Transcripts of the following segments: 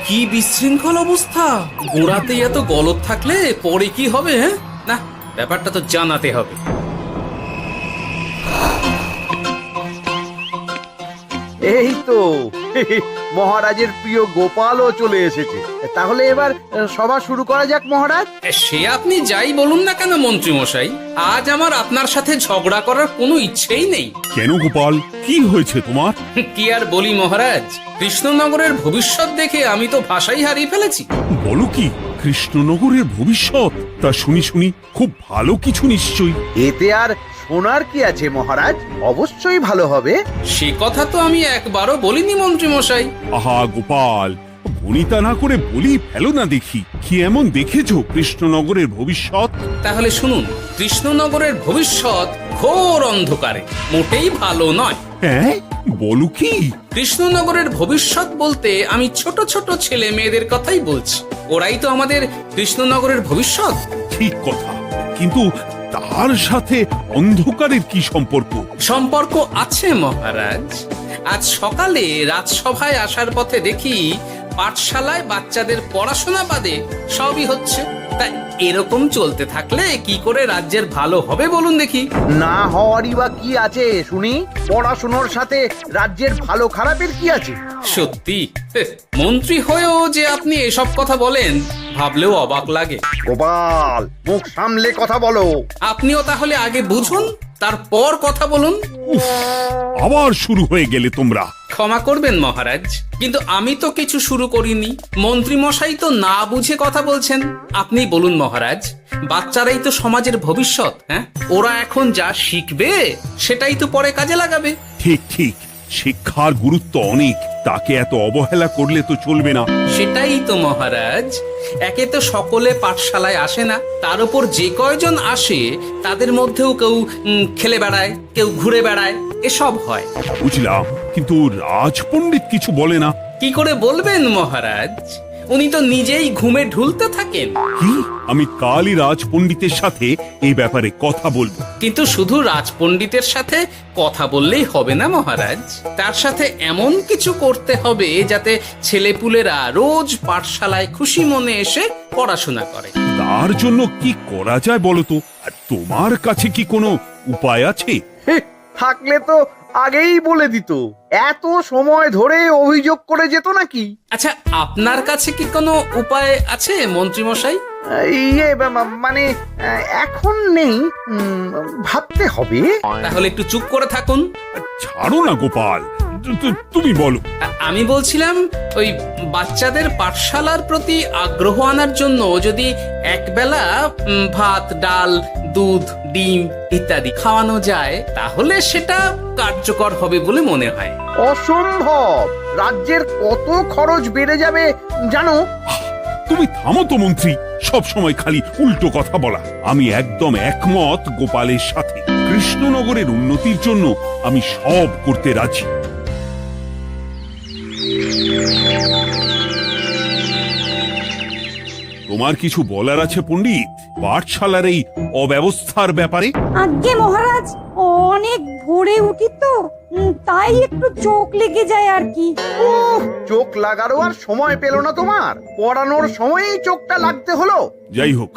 কি বিশৃঙ্খল অবস্থা! গোড়াতে এত গলদ থাকলে পরে কি হবে? হ্যাঁ, না, ব্যাপারটা তো জানাতে হবে। এই তো মহারাজের প্রিয় গোপালও চলে এসেছে। তাহলে এবার সভা শুরু করা যাক মহারাজ। সে আপনি যাই বলুন না কেন মন্ত্রী মশাই, আজ আমার আপনার সাথে ঝগড়া করার কোনো ইচ্ছেই নেই। কেন গোপাল, কি হয়েছে তোমার? কি আর বলি মহারাজ, কৃষ্ণনগরের ভবিষ্যৎ দেখে আমি তো ভাষাই হারিয়ে ফেলেছি। বলো কি, কৃষ্ণনগরের ভবিষ্যৎ? তা শুনি খুব ভালো কিছু নিশ্চয়ই। এতে আর শোনার কি আছে মহারাজ, অবশ্যই ভালো হবে। সে কথা তো আমি একবারও বলিনি মন্ত্রী মশাই। আহা গোপাল, বনিতা না করে বলি ফেলো না দেখি, কি এমন দেখেছো কৃষ্ণনগরের ভবিষ্যৎ? তাহলে শুনুন, কৃষ্ণনগরের ভবিষ্যৎ ঘোর অন্ধকারে, মোটেই ভালো নয়। হ্যাঁ, বলো কি? কৃষ্ণনগরের ভবিষ্যৎ বলতে আমি ছোট ছোট ছেলে মেয়েদের কথাই বলছি। ওরাই তো আমাদের কৃষ্ণনগরের ভবিষ্যৎ। ঠিক কথা, কিন্তু তার সাথে অন্ধকারের কি সম্পর্ক? সম্পর্ক আছে মহারাজ। আজ সকালে রাজসভায় আসার পথে দেখি পাঠশালায় বাচ্চাদের পড়াশোনা বাদে সবই হচ্ছে। তা এরকম চলতে থাকলে কি করে রাজ্যের ভালো হবে বলুন দেখি? না হওয়ারই বা কি আছে শুনি? পড়াশোনার সাথে রাজ্যের ভালো খারাপের কি আছে? সত্যি, মন্ত্রী হয়েও যে আপনি এসব কথা বলেন ভাবলেও অবাক লাগে। গোপাল, মুখ সামলে কথা বলো। আপনিও তাহলে আগে বুঝুন, তারপর কথা বলুন। আবার শুরু হয়ে গেলে তোমরা। ক্ষমা করবেন মহারাজ, কিন্তু আমি তো কিছু শুরু করিনি। মন্ত্রী মশাই তো না বুঝে কথা বলছেন। আপনি বলুন মহারাজ, বাচ্চারাই তো সমাজের ভবিষ্যৎ। হ্যাঁ, ওরা এখন যা শিখবে সেটাই তো পরে কাজে লাগাবে। ঠিক ঠিক, শিক্ষার গুরুত্ব অনেক, তাকে এত অবহেলা করলে তো চলবে না। সেটাই তো মহারাজ, একে তো সকলে পাঠশালায় আসে না, তার উপর যে কয়জন আসে তাদের মধ্যেও কেউ খেলে বেড়ায়, কেউ ঘুরে বেড়ায়, এসব হয়। বুঝলাম, কিন্তু রাজপণ্ডিত কিছু বলে না। কি করে বলবেন মহারাজ, উনি তো নিজেই ঘুমে ঢুলতে থাকেন। কি? আমি কালই রাজপণ্ডিতের সাথে এই ব্যাপারে কথা বলবো। কিন্তু শুধু রাজপণ্ডিতের সাথে কথা বললেই হবে না মহারাজ, তার সাথে এমন কিছু করতে হবে যাতে ছেলেপুলেরা রোজ পাঠশালায় খুশি মনে এসে পড়াশোনা করে। তার জন্য কি করা যায় বলো তো? আর তোমার কাছে কি কোনো উপায় আছে? থাকলে তো আগেই বলে দিত, এত সময় ধরে অভিযোগ করে যেত নাকি? আচ্ছা, আপনার কাছে কি কোনো উপায় আছে মন্ত্রী মশাই? মানে এখন নেই, ভাবতে হবে। তাহলে একটু চুপ করে থাকুন। ছাড়ো না গোপাল, তুমি বলো। আমি বলছিলাম, ওই বাচ্চাদের পাঠশালার প্রতি আগ্রহ আনার জন্য যদি একবেলা ভাত, ডাল, দুধ, ডিম ইত্যাদি খাওয়ানো যায় তাহলে সেটা কার্যকর হবে বলে মনে হয়। অসম্ভব, রাজ্যের কত খরচ বেড়ে যাবে জানো? তুমি থামো তো মন্ত্রী, সব সময় খালি উল্টো কথা বলা। আমি একদম একমত গোপালের সাথে। কৃষ্ণনগরের উন্নতির জন্য আমি সব করতে রাজি। তোমার কিছু বলার আছে পণ্ডিত পাঠশালার এই অব্যবস্থার ব্যাপারে? আজ্ঞে মহারাজ, অনেক ভোরে উঠি তো, তাই একটু চোখ লেগে যায় আর কি। চোখ লাগারও আর সময় পেল না তোমার? পড়ানোর সময়ই চোখটা লাগতে হলো। যাই হোক,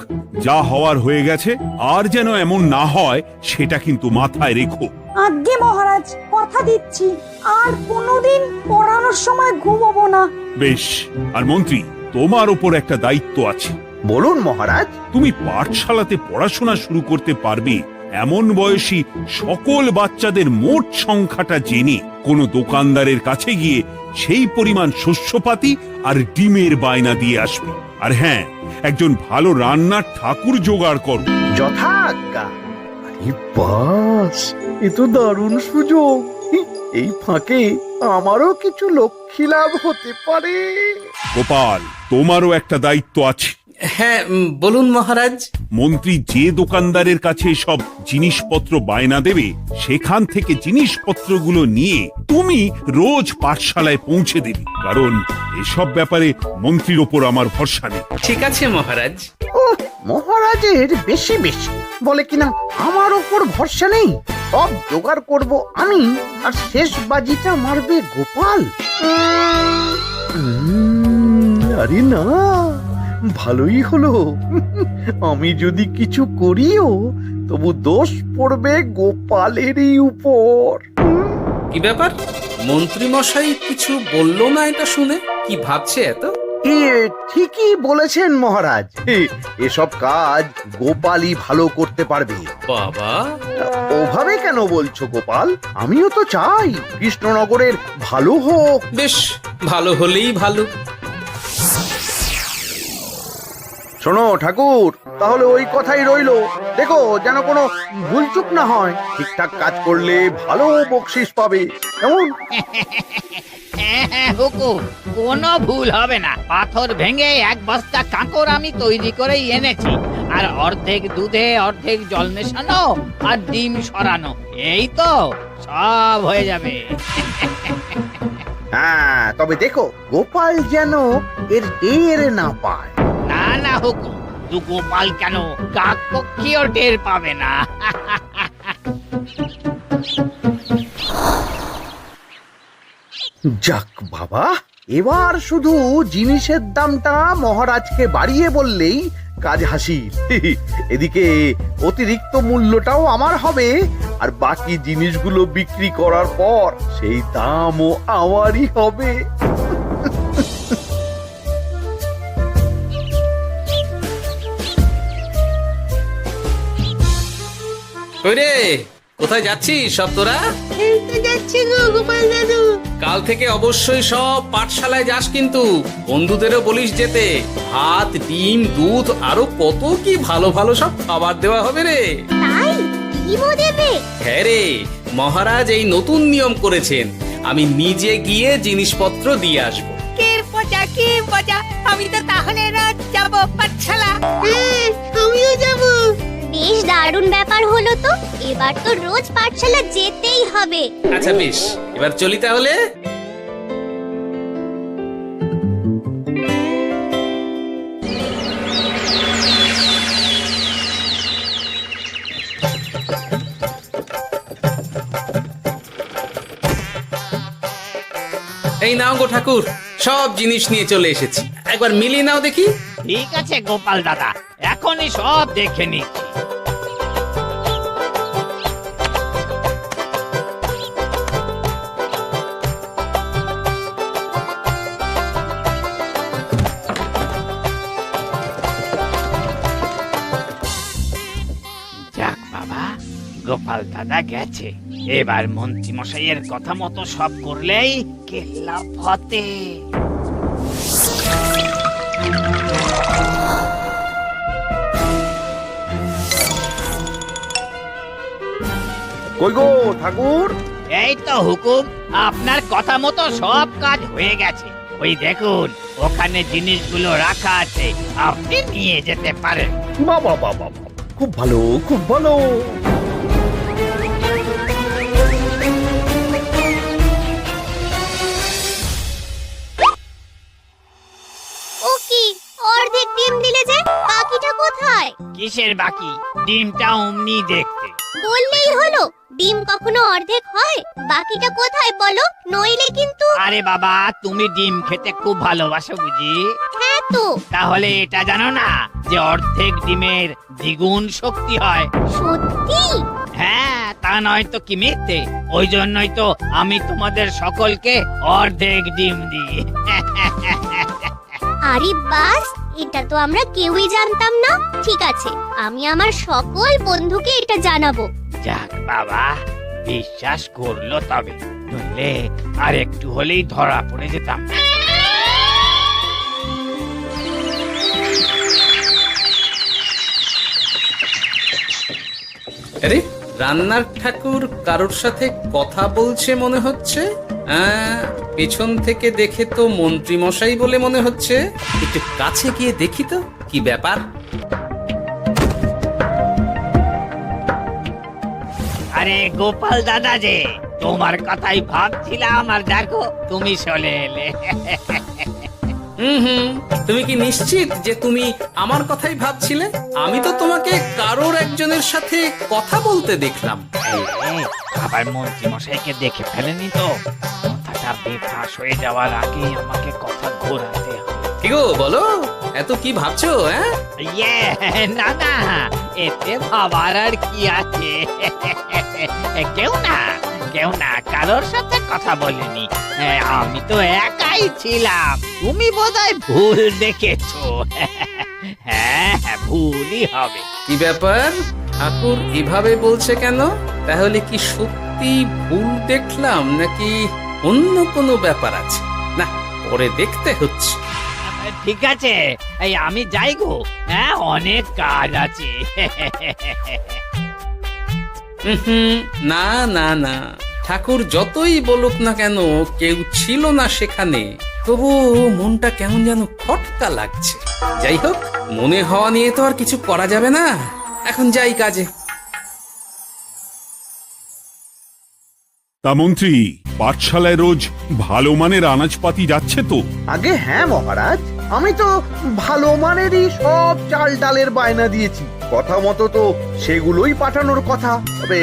যা হওয়ার হয়ে গেছে, আর যেন এমন না হয় সেটা কিন্তু মাথায় রেখো। আজ্ঞে মহারাজ, কথা দিচ্ছি আর কোনোদিন পড়ানোর সময় ঘুমোবো না। বেশ, আর মন্ত্রী, তোমার ওপর একটা দায়িত্ব আছে। বলুন মহারাজ। তুমি পাঠশালাতে পড়াশোনা শুরু করতে পারবে এমন বয়সী সকল বাচ্চাদের মোট সংখ্যাটা জেনে কোনো দোকানদারের কাছে গিয়ে সেই পরিমাণ শস্যপাতি আর ডিমের বায়না দিয়ে আসবে। আর হ্যাঁ, একজন ভালো রান্নার ঠাকুর জোগাড় করো। যথাজ্ঞা। আরে বাস, এ তো দারুণ সুযোগ। এই ফাঁকে আমারও কিছু লক্ষ্মী লাভ হতে পারে। গোপাল, তোমারও একটা দায়িত্ব আছে। হ্যাঁ, বলুন মহারাজ। মন্ত্রী যে দোকানদারের কাছে সব জিনিসপত্র বায়না দেবে সেখান থেকে জিনিসপত্রগুলো নিয়ে তুমি রোজ পাঠশালায় পৌঁছে দেবে, কারণ এসব ব্যাপারে মন্ত্রীর ওপর আমার ভরসা নেই। ঠিক আছে মহারাজ। ও মহারাজের বেশি বেশি বলে কিনা আমার ওপর ভরসা নেই। সব জোগাড় করব আমি, আর শেষ বাজিটা মারবে গোপাল। আরে না, ভালোই হলো। আমি যদি কিছু করিও তবু দোষ পড়বে গোপালেরই উপর। কি ব্যাপার, মন্ত্রী মশাই কিছু বললো না এটা শুনে? কি ভাবছে এত? ঠিকই বলেছেন মহারাজ, এসব কাজ গোপালই ভালো করতে পারবে। বাবা, ওভাবে কেন বলছো গোপাল? আমিও তো চাই কৃষ্ণনগরের ভালো হোক। বেশ, ভালো হলেই ভালো। শোনো ঠাকুর, তাহলে ওই কথাই রইলো। দেখো যেন কোনো ভুলচুক না হয়। ঠিকঠাক কাজ করলে ভালো বকশিস পাবে, কেমন? হ্যাঁ হুকুম, কোনো ভুল হবে না। পাথর ভেঙে এক বস্তা কাঁকর আমি তৈরি করেই এনেছি, আর অর্ধেক দুধে অর্ধেক জল মেশানো আর ডিম সরানো, এই তো সব হয়ে যাবে। হ্যাঁ, তবে দেখো গোপাল যেন এর টের না পায়। না না হুকুম, তু গোপাল কেন, কাকপক্ষীও টের পাবে না। যাক বাবা, এবার শুধু জিনিসের দামটা মহারাজকে বাড়িয়ে বললেই কাজ হাসিল। এদিকে অতিরিক্ত মূল্যটাও আমার হবে, আর বাকি জিনিসগুলো বিক্রি করার পর সেই দামও আমারই হবে। কই রে, কোথায় যাচ্ছিস সব তোরা? যাচ্ছি গো গোপাল দাদু। কাল থেকে অবশ্যই সব পাঠশালায় যাস, কিন্তু বন্ধুদেরও বলিস যেতে। ভাত, ডিম, দুধ আরো কত কি ভালো ভালো সব খাবার দেওয়া হবে রে। তাই ডিমও দেবে? হ্যাঁ রে, মহারাজ এই নতুন নিয়ম করেছেন। আমি নিজে গিয়ে জিনিসপত্র দিয়ে আসবো। কে মজা, আমি তো তাহলে রোজ যাব পাঠশালা। আমিও যাব। বেশ দারুণ ব্যাপার হলো তো, এবার তো রোজ পাঠশালা যেতেই হবে। আচ্ছা বেশ, এবার চলি তাহলে। এই নাও গো ঠাকুর, সব জিনিস নিয়ে চলে এসেছি। একবার মিলিয়ে নাও দেখি। ঠিক আছে গোপাল দাদা, এখনই সব দেখে নিচ্ছি। যাক বাবা, গোপাল দাদা গেছে। এবার মন্ত্রী মশাইয়ের কথা মতো সব করলেই কেল্লা ফতে। কই গো ঠাকুর? এই তো হুকুম, আপনার কথা মতো সব কাজ হয়ে গেছে। ওই দেখুন, ওখানে জিনিসগুলো রাখা আছে, আপনি নিয়ে যেতে পারেন। বাবা বাবা, খুব ভালো, খুব ভালো। ও কি, অর্ধেক ডিম দিলে যে, বাকিটা কোথায়? কিসের বাকি? ডিমটা অমনি দেখতে। বললেই হলো, ডিম কখনো অর্ধেক হয়? বাকিটা কোথায় বলো, নইলে কিন্তু। আরে বাবা, তুমি ডিম খেতে খুব ভালোবাসো বুঝি? হ্যাঁ তো। তাহলে এটা জানো না যে অর্ধেক ডিমের দ্বিগুণ শক্তি হয়? সত্যি? হ্যাঁ, তা নয় তো কি মিথ্যে? ওই জন্যই তো আমি তোমাদের সকলকে অর্ধেক ডিম দিই। আরে বাস, এটা তো আমরা কেউই জানতাম না। ঠিক আছে, আমি আমার সকল বন্ধুকে এটা জানাবো। যাক বাবা, বিশ্বাস করলো তবে, নইলে আর একটু হলেই ধরা পড়ে যেতাম। আরে, রান্নার ঠাকুর কারোর সাথে কথা বলছে মনে হচ্ছে। পেছন থেকে দেখে তো মন্ত্রী মশাই বলে মনে হচ্ছে। একটু কাছে গিয়ে দেখি তো কি ব্যাপার। আরে গোপাল দাদা যে, তোমার কথাই ভাবছিলাম, আর দেখো তুমি চলে এলে। হুম, তুমি কি নিশ্চিত যে তুমি আমার কথাই ভাবছিলে? আমি তো তোমাকে কারোর একজনের সাথে কথা বলতে দেখলাম। আবার মন্ত্রী মশাইকে দেখে ফেলেনি তো? কথাটা বেফাঁস হয়ে যাওয়ার আগেই আমাকে কথা ঘোরাতে হবে। কি গো বলো, এত কি ভাবছো? হ্যাঁ, ইয়ে, না না, এতে ভাবার আর কি আছে? কেউ না কারোর সাথে কথা বলিনি। আমি তো একাই ছিলাম। তুমি বোধহয় ভুল দেখেছো। হ্যাঁ, ভুলই হবে। কি ব্যাপার, ঠাকুর এভাবে বলছে কেন? তাহলে কি সত্যি ভুল দেখলাম নাকি অন্য কোনো ব্যাপার আছে? না, পরে দেখতে হচ্ছে। ঠিক আছে, এই আমি যাই গো। হ্যাঁ, অনেক কাজ আছে। হুম, না না না, ঠাকুর যতই বলুক না কেন, কেউ ছিল না সেখানে, তবু মনটা কেমন যেন খটকা লাগছে। যাই হোক, মনে হওয়া নিয়ে তো আর কিছু করা যাবে না। এখন যাই কাজে। তা মন্ত্রী, পাঠশালায় রোজ ভালো মানের আনাজপাতি যাচ্ছে তো? আগে হ্যাঁ মহারাজ, আমি তো ভালো মানেরই সব চাল ডালের বায়না দিয়েছি। কথা মতো তো সেগুলোই পাঠানোর কথা। তবে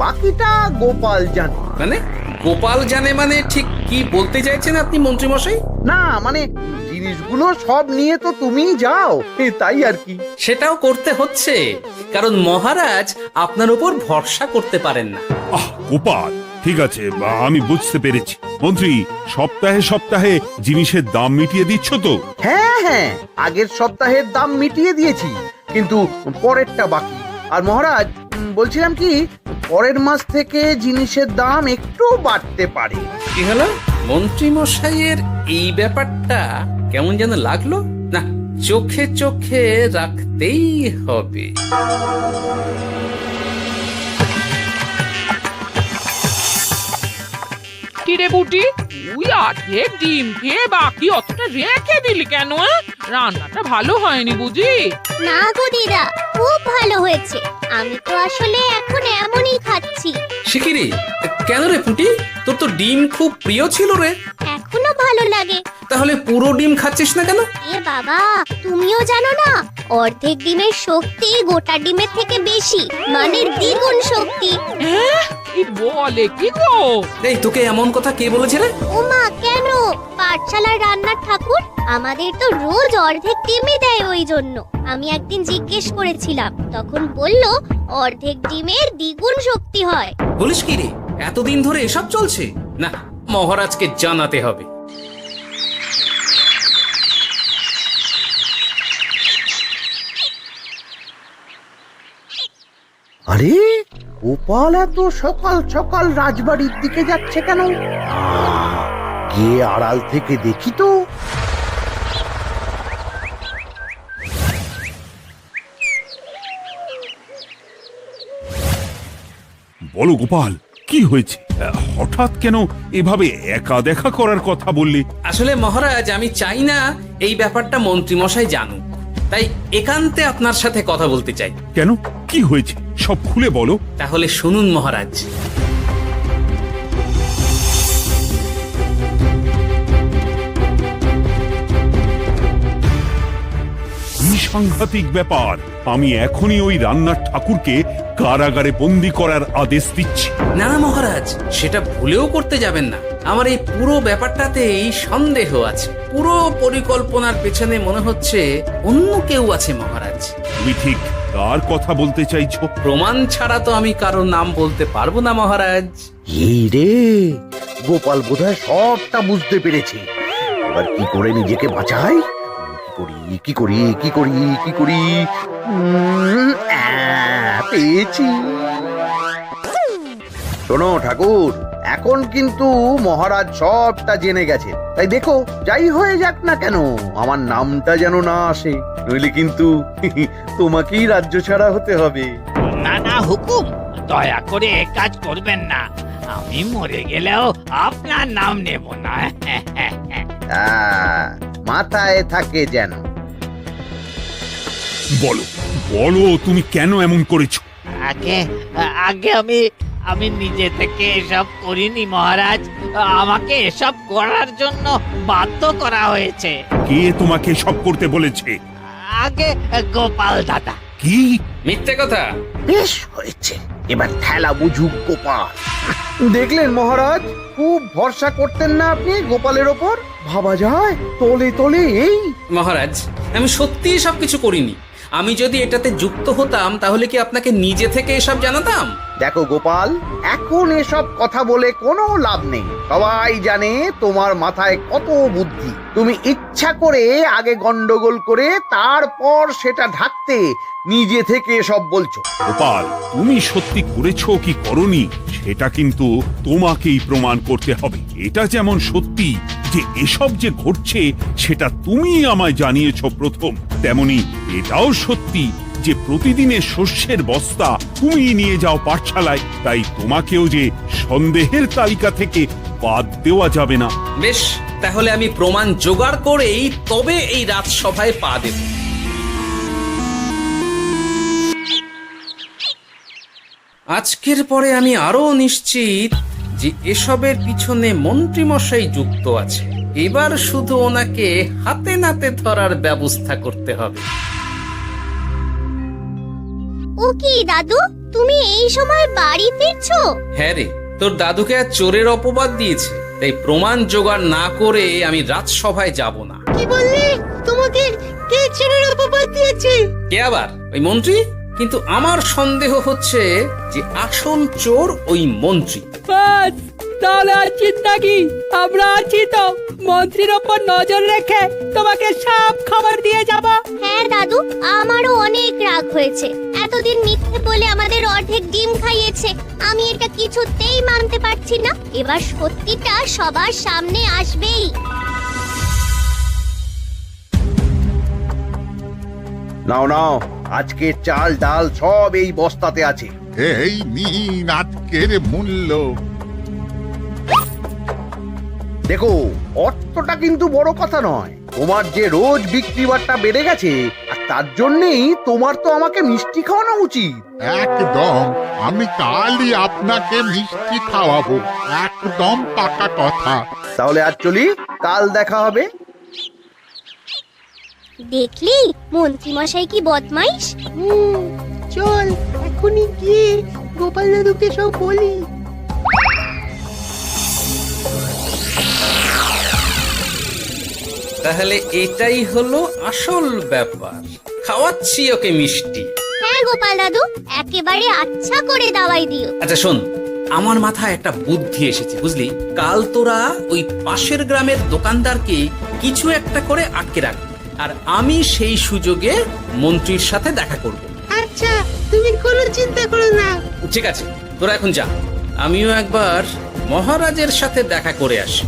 বাকিটা গোপাল জানে। মানে গোপাল জানে মানে ঠিক কি বলতে চাইছেন আপনি মন্ত্রী মশাই? না মানে জিনিসগুলো সব নিয়ে তো তুমিই যাও, তাই আর কি। সেটাও করতে হচ্ছে, কারণ মহারাজ আপনার উপর ভরসা করতে পারেন না। গোপাল, ঠিক আছে, আমি বুঝতে পেরেছি। মন্ত্রী, সপ্তাহে সপ্তাহে জিনিসের দাম মিটিয়ে দিচ্ছ তো? হ্যাঁ, আগের সপ্তাহের দাম মিটিয়ে দিয়েছি, কিন্তু পরেরটা বাকি। আর মহারাজ বলছিলাম কি, পরের মাস থেকে জিনিসের দাম একটু বাড়তে পারে। কি হলো? মন্ত্রী মশাইয়ের এই ব্যাপারটা কেমন যেন লাগলো না, চোখে চোখে রাখতেই হবে। কিরে বুটি, তুই অর্ধেক ডিম খেয়ে বাকি অতটা রেখে দিলি কেন? রান্নাটা ভালো হয়নি বুঝি? না গো দিদা, খুব ভালো হয়েছে। আমি তো আসলে এখন এমনই খাচ্ছি। শিকিরি, কেন রে পুটি? তোর তো ডিম খুব প্রিয় ছিল রে। এখনো ভালো লাগে। তাহলে পুরো ডিম খাচ্ছিস না কেন? এ বাবা, তুমিও জানো না, অর্ধেক ডিমের শক্তি গোটা ডিমের থেকে বেশি, মানে দ্বিগুণ শক্তি। কি বলে কি গো? এই, তোকে এমন কথা কে বলেছে রে? ওমা, কেন? পাঠশালার রান্নার ঠাকুর আমাদের তো রোজ অর্ধেক ডিমই দেয়, ওই জন্য আমি একদিন জিজ্ঞেস করেছিলাম, তখন বলল অর্ধেক ডিমের দ্বিগুণ শক্তি হয়। বলিস কি রে, এতদিন ধরে এসব চলছে? না, মহারাজকে জানাতে হবে। আরে গোপাল এত সকাল সকাল রাজবাড়ির দিকে যাচ্ছে কেন? গিয়ে আড়াল থেকে দেখি তো। বলো গোপাল, কি হয়েছে? হঠাৎ কেন এভাবে একা দেখা করার কথা বললি? আসলে মহারাজ, আমি চাই না এই ব্যাপারটা মন্ত্রী মশাই জানুক, তাই একান্তে আপনার সাথে কথা বলতে চাই। কেন, কি হয়েছে? সব খুলে বলো। তাহলে শুনুন মহারাজ। কি সাংঘাতিক ব্যাপার! আমি এখনই ওই রান্নার ঠাকুরকে কারাগারে বন্দি করার আদেশ দিচ্ছি। না মহারাজ, সেটা ভুলেও করতে যাবেন না। আমার এই পুরো ব্যাপারটাতেই সন্দেহ আছে। পুরো পরিকল্পনার পেছনে মনে হচ্ছে অন্য কেউ আছে মহারাজ। তুমি ঠিক কার কথা বলতে চাইছো? প্রমাণ ছাড়া তো আমি কারো নাম বলতে পারবো না মহারাজ। এই রে, গোপাল বোধহয় সবটা বুঝতে পেরেছে। এবার কি করে নিজেকে বাঁচাই? কি করি? পেয়েছি। শোনো ঠাকুর, এখন কিন্তু মহারাজ সবটা জেনে গেছে, তাই দেখো যাই হয়ে যাক না কেন আমার নামটা যেন না আসে, নইলে কিন্তু তোমাকেই রাজ্য ছাড়া হতে হবে। না না হুকুম, দয়া করে এ কাজ করবেন না। আমি মরে গেলেও আপনার নাম নেব না। মাথায় থাকে যেন। বলো বলো, তুমি কেন এমন করেছো? আগে আগে আমি আমি নিজে থেকে এসব করিনি মহারাজ, আমাকে এসব করার জন্য বাধ্য করা হয়েছে। কে তোমাকে সব করতে বলেছে? আগে গোপাল দাদা। কি? মিথ্যে কথা। বেশ হয়েছে, এবার ঠেলা বুঝুক গোপাল। দেখলেন মহারাজ, খুব ভরসা করতেন না আপনি গোপালের ওপর? ভাবা যায় তলে তলে এই। মহারাজ, আমি সত্যিই সব কিছু করিনি। আমি যদি এটাতে যুক্ত হতাম তাহলে কি আপনাকে নিজে থেকে এসব জানাতাম? দেখো গোপাল, এখন এসব কথা বলে কোনো লাভ নেই। সবাই জানে তোমার মাথায় কত বুদ্ধি। তুমি ইচ্ছা করে আগে গন্ডগোল করে তারপর সেটা ঢাকতে নিজে থেকে সব বলছো। গোপাল, তুমি সত্যি করেছো কি করনি সেটা কিন্তু তোমাকেই প্রমাণ করতে হবে। এটা যেমন সত্যি যে এসব যে ঘটছে সেটা তুমি আমায় জানিয়েছো প্রথম, তেমনি এটাও সত্যি যে প্রতিদিনের শস্যের বস্তা তুমি নিয়ে যাও পাঠশালায়, তাই তোমাকেও যে সন্দেহের তালিকা থেকে বাদ দেওয়া যাবে না। বেশ, তাহলে আমি প্রমাণ জোগাড় করেই তবে এই রাজসভায় পা দেব। আজকের পরে আমি আরো নিশ্চিত যে এসবের পিছনে মন্ত্রীমশাই যুক্ত আছে। এবার শুধু ওনাকে হাতে নাতে ধরার ব্যবস্থা করতে হবে। ও কি দাদু, তুমি এই সময় বাড়ি ফিরছো? হ্যাঁ রে, তোর দাদুকে আর চোরের অপবাদ দিয়েছে, তাই প্রমাণ জোগাড় না করে আমি রাজসভায় যাব না। কি বললি? তোমাকে কে চোরের অপবাদ দিয়েছে? কে আবার? ওই মন্ত্রী। কিন্তু আমার সন্দেহ হচ্ছে যে আসল চোর ওই মন্ত্রী। বাস, তাহলে আর চিন্তা কি? আমরা আছি তো, মন্ত্রীর ওপর নজর রেখে তোমাকে সব খবর দিয়ে যাব। হ্যাঁ দাদু, আমারও অনেক রাগ হয়েছে। এতদিন মিথ্যে বলে আমাদের অর্ধেক ডিম খাইয়েছে। আমি এটা কিছুতেই মানতে পারছি না। এবার সত্যিটা সবার সামনে আসবেই। নাও নাও, আজকে চাল ডাল সব এই বস্তাতে আছে। এই নিন আজকের মূল্য। দেখো, অর্থটা কিন্তু বড় কথা নয়। তোমার যে রোজ বিক্রি বাট্টা বেড়ে গেছে, আর তার জন্যই তোমার তো আমাকে মিষ্টি খাওয়ানো উচিত। একদম, আমি কালই আপনাকে মিষ্টি খাওয়াবো, একদম পাকা কথা। তাহলে আজ চলি, কাল দেখা হবে। দেখলি মন্ত্রী মশাই কি বদমাইশ। চল এখনই গিয়ে গোপাল দাদুকে সব বলি। তাহলে এটাই হলো আসল ব্যাপার। খাওয়াচ্ছি ওকে মিষ্টি। হ্যাঁ গোপাল দাদু, একেবারে আচ্ছা করে দাওয়াই দিও। আচ্ছা শোন, আমার মাথায় একটা বুদ্ধি এসেছে বুঝলি। কাল তোরা ওই পাশের গ্রামের দোকানদারকে কিছু একটা করে আটকে রাখ, আর আমি সেই সুযোগে মন্ত্রীর সাথে দেখা করব। আচ্ছা, তুমি কোনো চিন্তা করো না। ঠিক আছে, তোরা এখন যা, আমিও একবার মহারাজের সাথে দেখা করে আসি।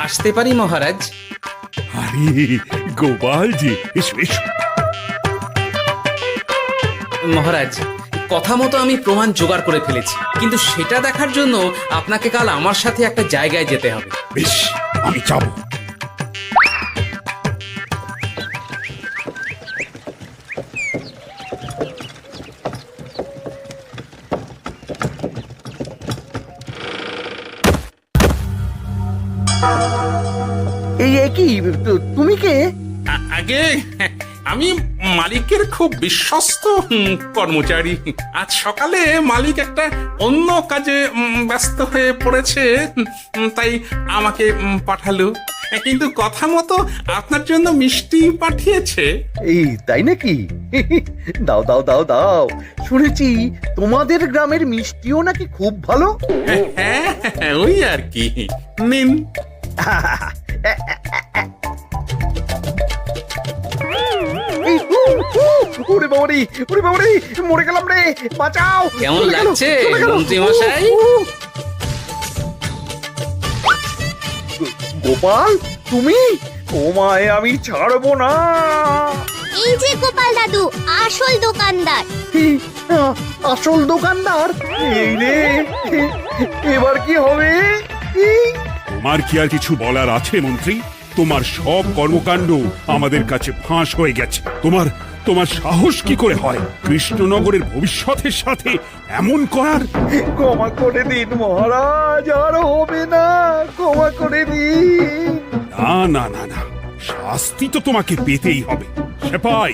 আসতে পারি মহারাজ? আরে গোপাল জি, এসো এসো। মহারাজ, কথা মতো আমি প্রমাণ জোগাড় করে ফেলেছি, কিন্তু সেটা দেখার জন্য আপনাকে কাল আমার সাথে একটা জায়গায় যেতে হবে। বেশ, আমি যাবো। এই কি তুমি কে? আগে আমি মালিকের খুব বিশ্বস্ত কর্মচারী। আজ সকালে মালিক একটা অন্য কাজে ব্যস্ত হয়ে পড়েছে, তাই আমাকে পাঠালো। কিন্তু কথা মতো আপনার জন্য মিষ্টি পাঠিয়েছে। এই তাই নাকি? দাও দাও দাও দাও, শুনেছি তোমাদের গ্রামের মিষ্টিও নাকি খুব ভালো। হ্যাঁ, ওই আর কি। নিন। এই, ওরে বাবারে, ওরে বাবারে, মরে গেলাম রে, বাঁচাও। কেমন চলে গেল, লাগছে চলে গেল। মন্ত্রী মশাই? গোপাল, তুমি? তোমায় আমি ছাড়বো না। এই যে গোপাল দাদু, আসল দোকানদার। এই, আসল দোকানদার? এই রে, এবার কি হবে? এই, তোমার কি আর কিছু বলার আছে মন্ত্রী? তোমার সব কর্মকাণ্ড আমাদের কাছে ফাঁস হয়ে গেছে। তোমার সাহস কি করে হয় কৃষ্ণনগরের ভবিষ্যতের সাথে এমন করার? ক্ষমা করে দিন মহারাজ, আর হবে না, ক্ষমা করে দিন। না না না না, শাস্তি তো তোমাকে পেতেই হবে। সেপাই,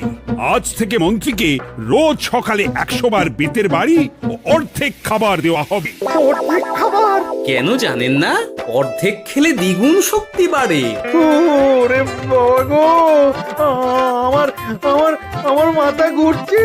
আজ থেকে মন্ত্রীকে রোজ সকালে 100 বার বেতের বাড়ি ও অর্ধেক খাবার দেওয়া হবে। অর্ধেক খাবার? কেন জানেন না? অর্ধেক খেলে দ্বিগুণ শক্তি বাড়ে। ওরে বাবা গো, আমার আমার আমার মাথা ঘুরছে।